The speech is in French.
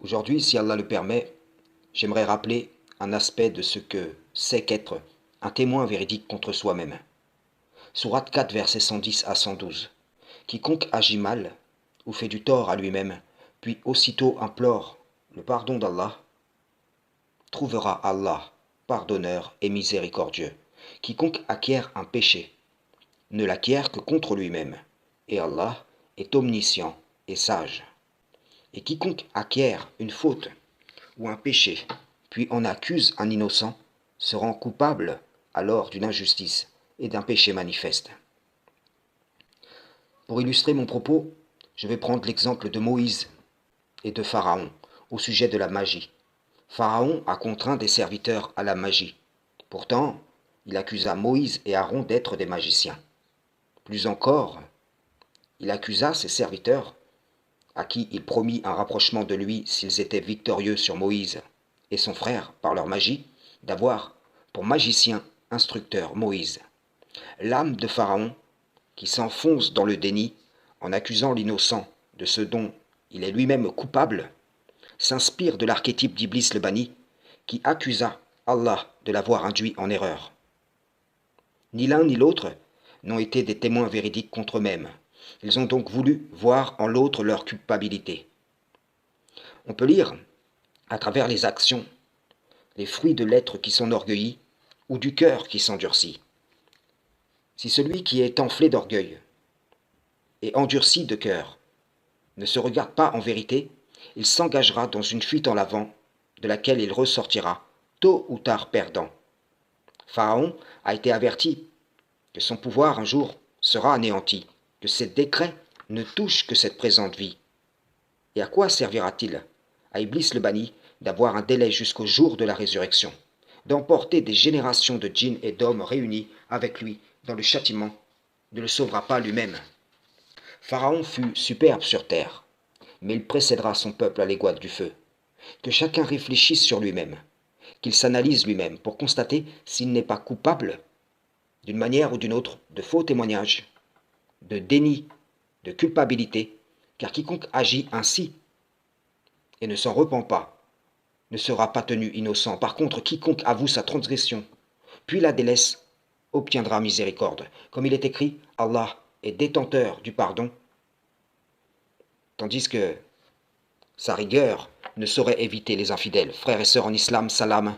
Aujourd'hui, si Allah le permet, j'aimerais rappeler un aspect de ce que c'est qu'être un témoin véridique contre soi-même. Sourate 4, versets 110 à 112. Quiconque agit mal ou fait du tort à lui-même, puis aussitôt implore le pardon d'Allah, trouvera Allah pardonneur et miséricordieux. Quiconque acquiert un péché ne l'acquiert que contre lui-même, et Allah est omniscient et sage. Et quiconque acquiert une faute ou un péché, puis en accuse un innocent, se rend coupable alors d'une injustice et d'un péché manifeste. Pour illustrer mon propos, je vais prendre l'exemple de Moïse et de Pharaon au sujet de la magie. Pharaon a contraint des serviteurs à la magie. Pourtant, il accusa Moïse et Aaron d'être des magiciens. Plus encore, il accusa ses serviteurs, à qui il promit un rapprochement de lui s'ils étaient victorieux sur Moïse et son frère par leur magie, d'avoir pour magicien instructeur Moïse. L'âme de Pharaon, qui s'enfonce dans le déni en accusant l'innocent de ce dont il est lui-même coupable, s'inspire de l'archétype d'Iblis le banni, qui accusa Allah de l'avoir induit en erreur. Ni l'un ni l'autre n'ont été des témoins véridiques contre eux-mêmes. Ils ont donc voulu voir en l'autre leur culpabilité. On peut lire, à travers les actions, les fruits de l'être qui s'enorgueillit ou du cœur qui s'endurcit. Si celui qui est enflé d'orgueil et endurci de cœur ne se regarde pas en vérité, il s'engagera dans une fuite en avant de laquelle il ressortira tôt ou tard perdant. Pharaon a été averti que son pouvoir un jour sera anéanti, que ses décrets ne touchent que cette présente vie. Et à quoi servira-t-il à Iblis le banni d'avoir un délai jusqu'au jour de la résurrection, d'emporter des générations de djinns et d'hommes réunis avec lui dans le châtiment, ne le sauvera pas lui-même. Pharaon fut superbe sur terre, mais il précédera son peuple à l'aiguade du feu. Que chacun réfléchisse sur lui-même, qu'il s'analyse lui-même pour constater s'il n'est pas coupable, d'une manière ou d'une autre, de faux témoignages, de déni, de culpabilité, car quiconque agit ainsi et ne s'en repent pas ne sera pas tenu innocent. Par contre, quiconque avoue sa transgression, puis la délaisse, obtiendra miséricorde. Comme il est écrit, Allah est détenteur du pardon, tandis que sa rigueur ne saurait éviter les infidèles. Frères et sœurs en islam, salam.